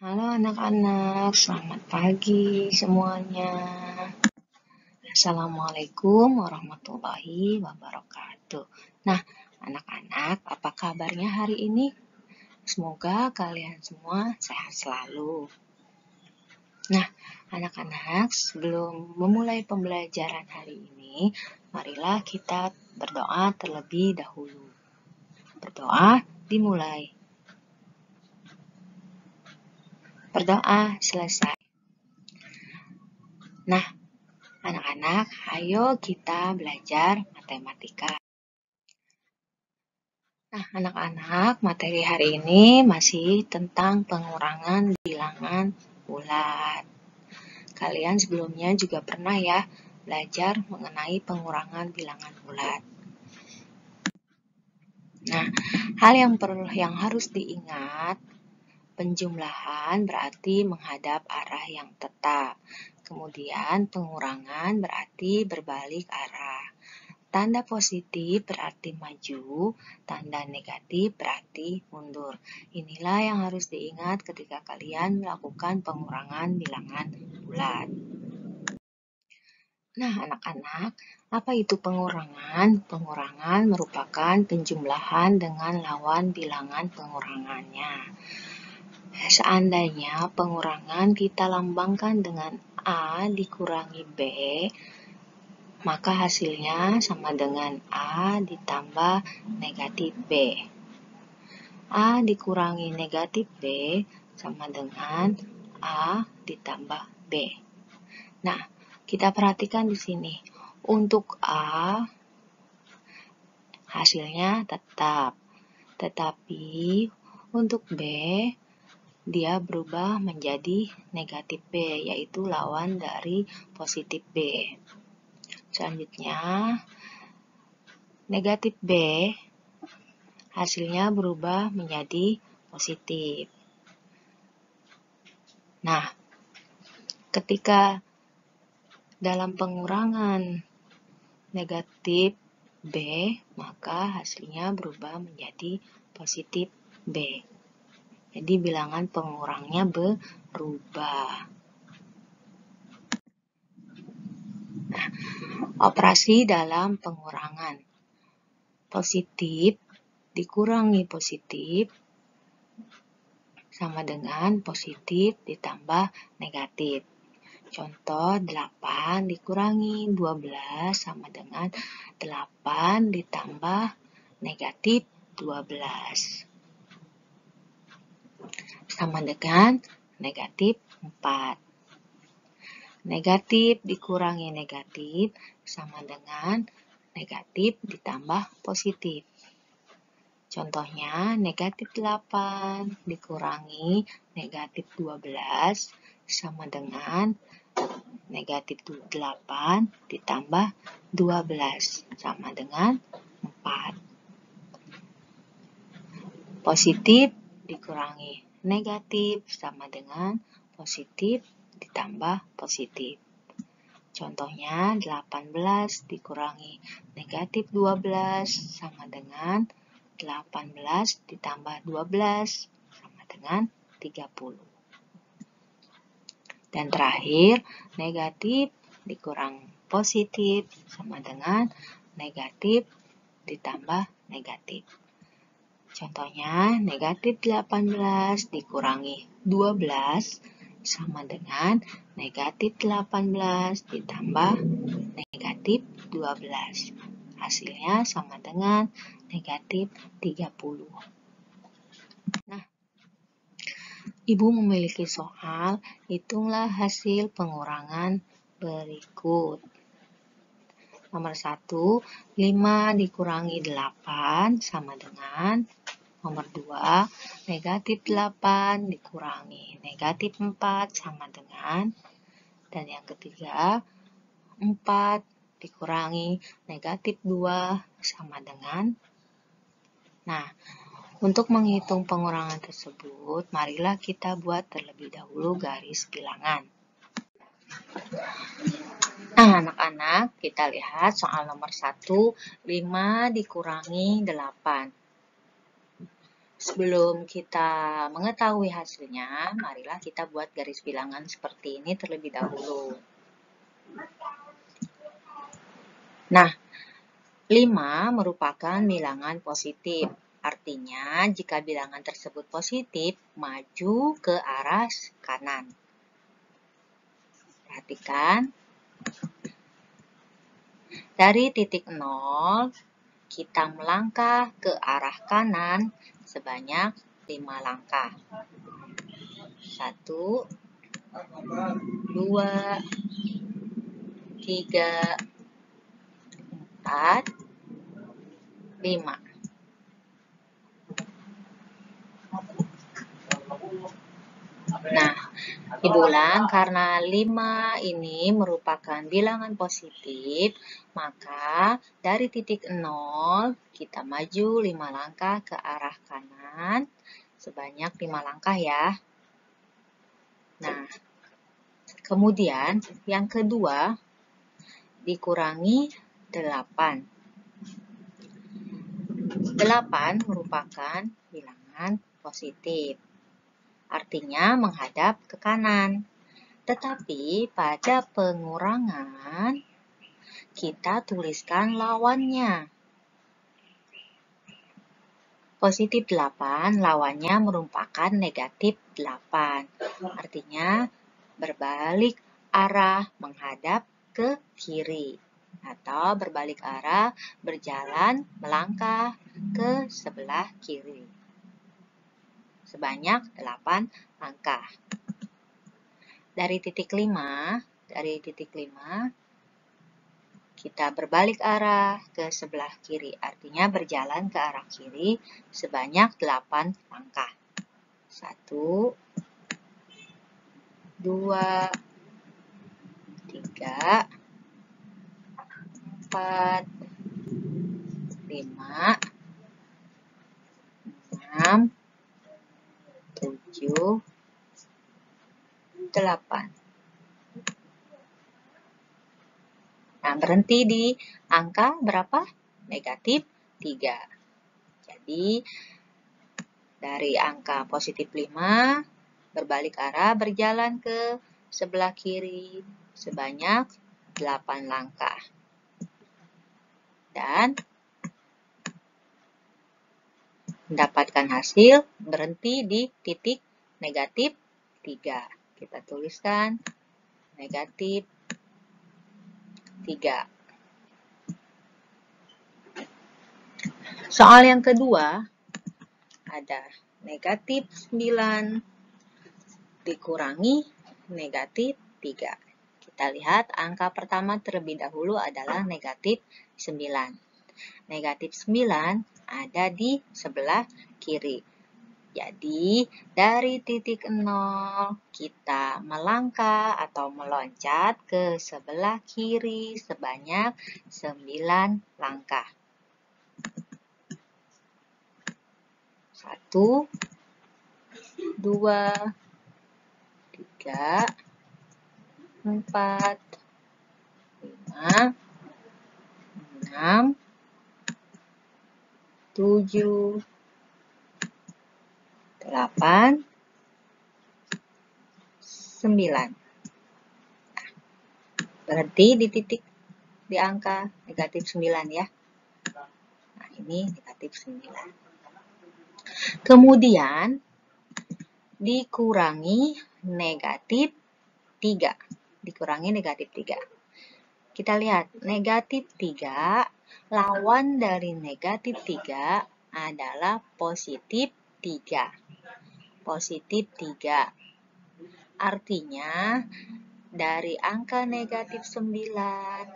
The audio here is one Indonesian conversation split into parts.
Halo anak-anak, selamat pagi semuanya. Assalamualaikum warahmatullahi wabarakatuh. Nah, anak-anak, apa kabarnya hari ini? Semoga kalian semua sehat selalu. Nah, anak-anak, sebelum memulai pembelajaran hari ini, marilah kita berdoa terlebih dahulu. Berdoa dimulai. Berdoa selesai. Nah, anak-anak, ayo kita belajar matematika. Nah, anak-anak, materi hari ini masih tentang pengurangan bilangan bulat. Kalian sebelumnya juga pernah ya belajar mengenai pengurangan bilangan bulat. Nah, hal yang harus diingat, penjumlahan berarti menghadap arah yang tetap. Kemudian pengurangan berarti berbalik arah. Tanda positif berarti maju, tanda negatif berarti mundur. Inilah yang harus diingat ketika kalian melakukan pengurangan bilangan bulat. Nah, anak-anak, apa itu pengurangan? Pengurangan merupakan penjumlahan dengan lawan bilangan pengurangannya. Seandainya pengurangan kita lambangkan dengan A dikurangi B, maka hasilnya sama dengan A ditambah negatif B. A dikurangi negatif B sama dengan A ditambah B. Nah, kita perhatikan di sini. Untuk A, hasilnya tetap. Tetapi untuk B, dia berubah menjadi negatif B, yaitu lawan dari positif B. Selanjutnya, negatif B hasilnya berubah menjadi positif. Nah, ketika dalam pengurangan negatif B, maka hasilnya berubah menjadi positif B. Jadi bilangan pengurangnya berubah. Nah, operasi dalam pengurangan. Positif dikurangi positif sama dengan positif ditambah negatif. Contoh 8 dikurangi 12 sama dengan 8 ditambah negatif 12. Sama dengan negatif 4. Negatif dikurangi negatif sama dengan negatif ditambah positif. Contohnya, negatif 8 dikurangi negatif 12 sama dengan negatif 8 ditambah 12 sama dengan 4. Positif dikurangi negatif sama dengan positif ditambah positif. Contohnya, 18 dikurangi negatif 12 sama dengan 18 ditambah 12 sama dengan 30. Dan terakhir, negatif dikurang positif sama dengan negatif ditambah negatif. Contohnya, negatif 18 dikurangi 12 sama dengan negatif 18 ditambah negatif 12. Hasilnya sama dengan negatif 30. Nah, Ibu memiliki soal, hitunglah hasil pengurangan berikut. Nomor 1, 5 dikurangi 8 sama dengan nomor 2, negatif 8 dikurangi negatif 4 sama dengan, dan yang ketiga, 4 dikurangi negatif 2 sama dengan. Nah, untuk menghitung pengurangan tersebut, marilah kita buat terlebih dahulu garis bilangan. Nah, anak-anak, kita lihat soal nomor 1, 5 dikurangi 8. Sebelum kita mengetahui hasilnya, marilah kita buat garis bilangan seperti ini terlebih dahulu. Nah, 5 merupakan bilangan positif. Artinya, jika bilangan tersebut positif, maju ke arah kanan. Perhatikan. Dari titik 0, kita melangkah ke arah kanan sebanyak 5 langkah. 1, 2, 3, 4, 5. Nah, Ibu ulang, karena 5 ini merupakan bilangan positif, maka dari titik 0 kita maju 5 langkah ke arah kanan sebanyak 5 langkah ya. Nah, kemudian yang kedua dikurangi 8. 8 merupakan bilangan positif. Artinya menghadap ke kanan. Tetapi pada pengurangan, kita tuliskan lawannya. Positif 8, lawannya merupakan negatif 8. Artinya berbalik arah menghadap ke kiri. Atau berbalik arah berjalan melangkah ke sebelah kiri. Sebanyak 8 langkah. Dari titik 5, kita berbalik arah ke sebelah kiri. Artinya berjalan ke arah kiri sebanyak 8 langkah. 1, 2, 3, 4, 5, 6, 7, 8. Nah, berhenti di angka berapa? Negatif 3. Jadi, dari angka positif 5, berbalik arah berjalan ke sebelah kiri sebanyak 8 langkah. Dan mendapatkan hasil berhenti di titik negatif 3. Kita tuliskan negatif 3. Soal yang kedua ada negatif 9 dikurangi negatif 3. Kita lihat angka pertama terlebih dahulu adalah negatif 9. Negatif 9 ada di sebelah kiri. Jadi, dari titik 0 kita melangkah atau meloncat ke sebelah kiri sebanyak 9 langkah. 1, 2, 3, 4, 5, 6, 7, 8, 9. Berhenti di titik di angka negatif 9 ya. Nah, ini negatif 9. Kemudian dikurangi negatif 3. Dikurangi negatif 3. Kita lihat, negatif 3, lawan dari negatif 3 adalah positif 3. Positif 3. Artinya, dari angka negatif 9,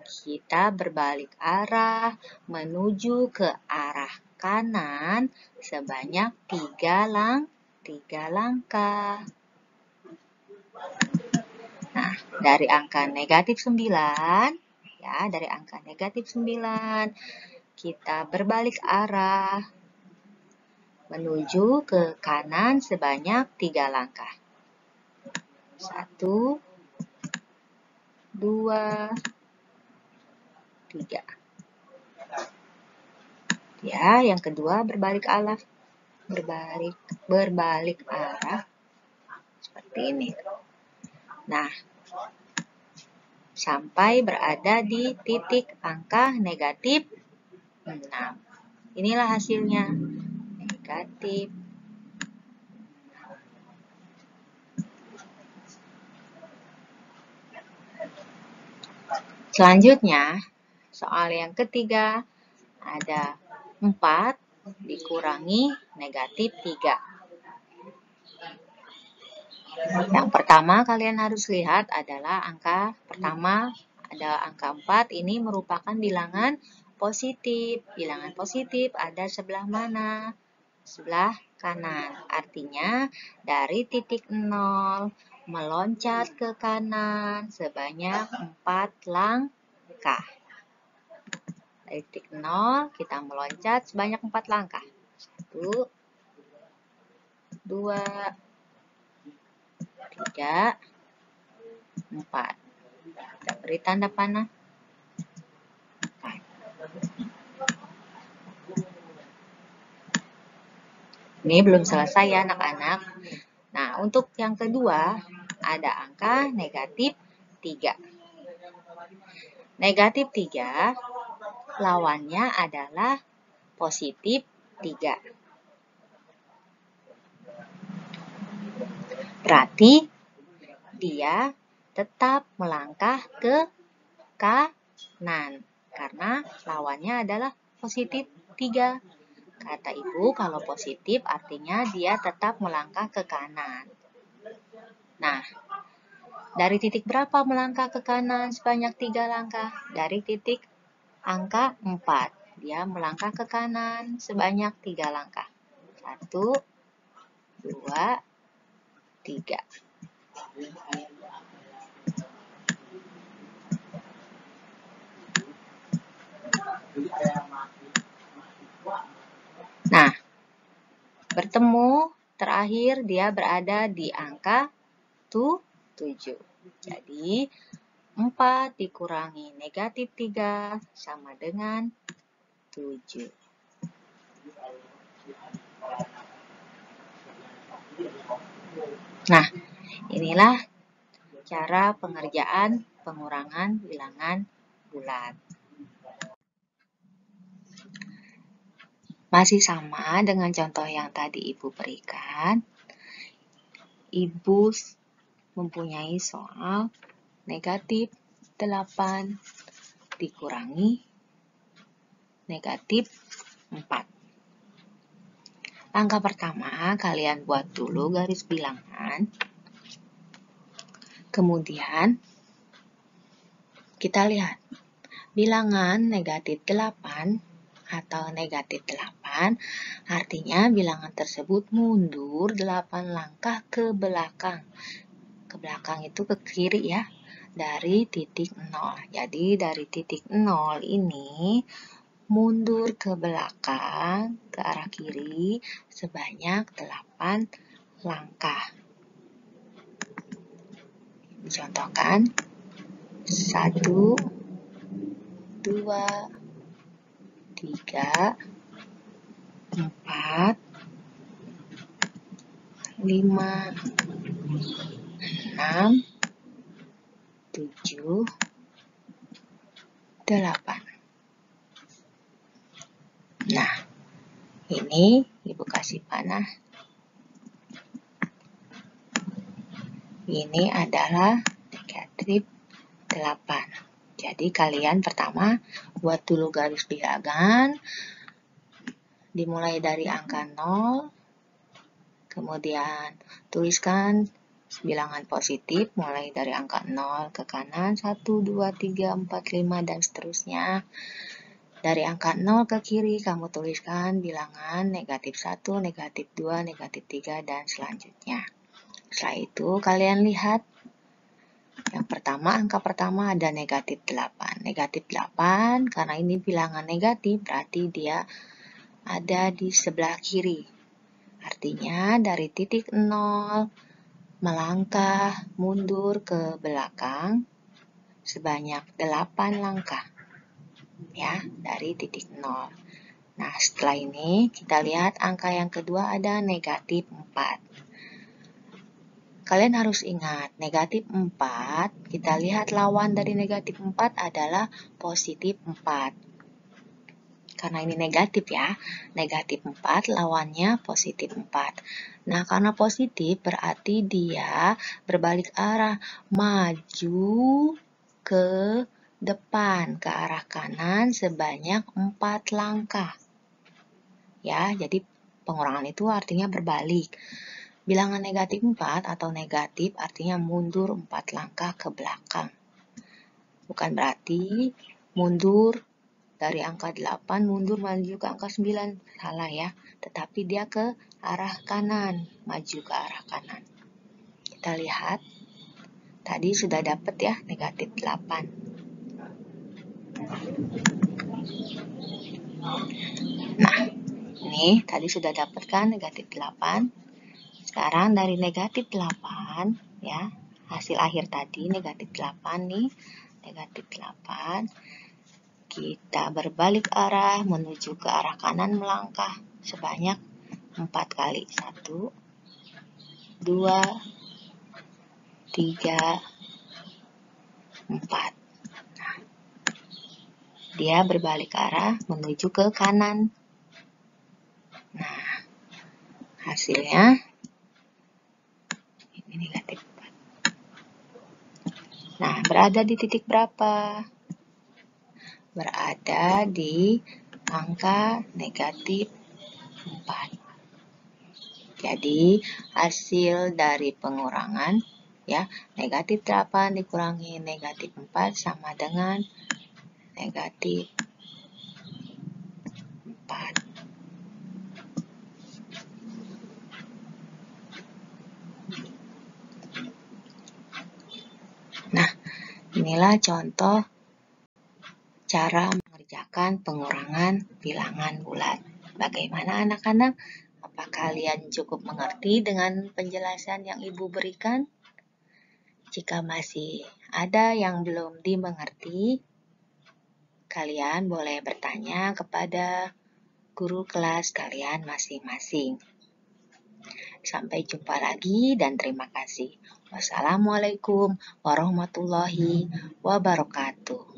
kita berbalik arah menuju ke arah kanan sebanyak 3 langkah. Nah, dari angka negatif 9, ya, dari angka negatif 9, kita berbalik arah menuju ke kanan sebanyak 3 langkah. 1, 2, 3. Ya, yang kedua berbalik arah seperti ini. Nah, sampai berada di titik angka negatif 6. Inilah hasilnya. Negatif. Selanjutnya, soal yang ketiga, ada 4 dikurangi negatif 3. Yang pertama kalian harus lihat adalah angka pertama, ada angka 4, ini merupakan bilangan positif. Bilangan positif ada sebelah mana? Sebelah kanan. Artinya dari titik 0 meloncat ke kanan sebanyak 4 langkah. Dari titik 0 kita meloncat sebanyak 4 langkah. 1, 2, 3, 4. Kita beri tanda panah. Ini belum selesai ya anak-anak. Nah, untuk yang kedua ada angka negatif 3. Negatif 3 lawannya adalah positif 3. Berarti dia tetap melangkah ke kanan karena lawannya adalah positif 3. Kata ibu, kalau positif artinya dia tetap melangkah ke kanan. Nah, dari titik berapa melangkah ke kanan sebanyak 3 langkah? Dari titik angka 4. Dia melangkah ke kanan sebanyak 3 langkah. 1, 2, 3. Nah, bertemu terakhir dia berada di angka 7. Jadi, 4 dikurangi negatif 3 sama dengan 7. Nah, inilah cara pengerjaan pengurangan bilangan bulat. Masih sama dengan contoh yang tadi Ibu berikan. Ibu mempunyai soal negatif 8 dikurangi negatif 4. Langkah pertama, kalian buat dulu garis bilangan. Kemudian, kita lihat bilangan negatif 8 atau negatif 8, artinya bilangan tersebut mundur 8 langkah ke belakang. Ke belakang itu ke kiri ya, dari titik 0. Jadi dari titik 0 ini mundur ke belakang, ke arah kiri, sebanyak 8 langkah. Dicontohkan, 1, 2, 3, 4, 5, 6, 7, 8. Nah, ini Ibu kasih panah. Ini adalah negatif 8. Jadi kalian pertama buat dulu garis bilangan, dimulai dari angka 0, kemudian tuliskan bilangan positif mulai dari angka 0 ke kanan, 1, 2, 3, 4, 5, dan seterusnya. Dari angka 0 ke kiri kamu tuliskan bilangan negatif 1, negatif 2, negatif 3, dan selanjutnya. Setelah itu kalian lihat yang pertama, angka pertama ada negatif 8. Negatif 8, karena ini bilangan negatif, berarti dia ada di sebelah kiri. Artinya dari titik 0, melangkah mundur ke belakang sebanyak 8 langkah. Ya, dari titik 0. Nah, setelah ini kita lihat angka yang kedua ada negatif 4. Kalian harus ingat, negatif 4, kita lihat lawan dari negatif 4 adalah positif 4. Karena ini negatif ya, negatif 4 lawannya positif 4. Nah, karena positif berarti dia berbalik arah, maju ke depan, ke arah kanan sebanyak 4 langkah. Ya, jadi pengurangan itu artinya berbalik. Bilangan negatif 4 atau negatif artinya mundur 4 langkah ke belakang. Bukan berarti mundur dari angka 8 mundur maju ke angka 9. Salah ya. Tetapi dia ke arah kanan, maju ke arah kanan. Kita lihat. Tadi sudah dapat ya negatif 8. Nah, ini tadi sudah dapat kan negatif 8. Sekarang dari negatif 8 ya, hasil akhir tadi negatif 8 nih, negatif 8. Kita berbalik arah menuju ke arah kanan melangkah sebanyak 4 kali. 1, 2, 3, 4. Nah, dia berbalik arah menuju ke kanan. Nah, hasilnya ini negatif 4. Nah, berada di titik berapa? Berada di angka negatif 4. Jadi, hasil dari pengurangan ya, negatif 8 dikurangi negatif 4 sama dengan negatif 4. Nah, inilah contoh cara mengerjakan pengurangan bilangan bulat. Bagaimana anak-anak? Apa kalian cukup mengerti dengan penjelasan yang Ibu berikan? Jika masih ada yang belum dimengerti, kalian boleh bertanya kepada guru kelas kalian masing-masing. Sampai jumpa lagi dan terima kasih. Wassalamualaikum warahmatullahi wabarakatuh.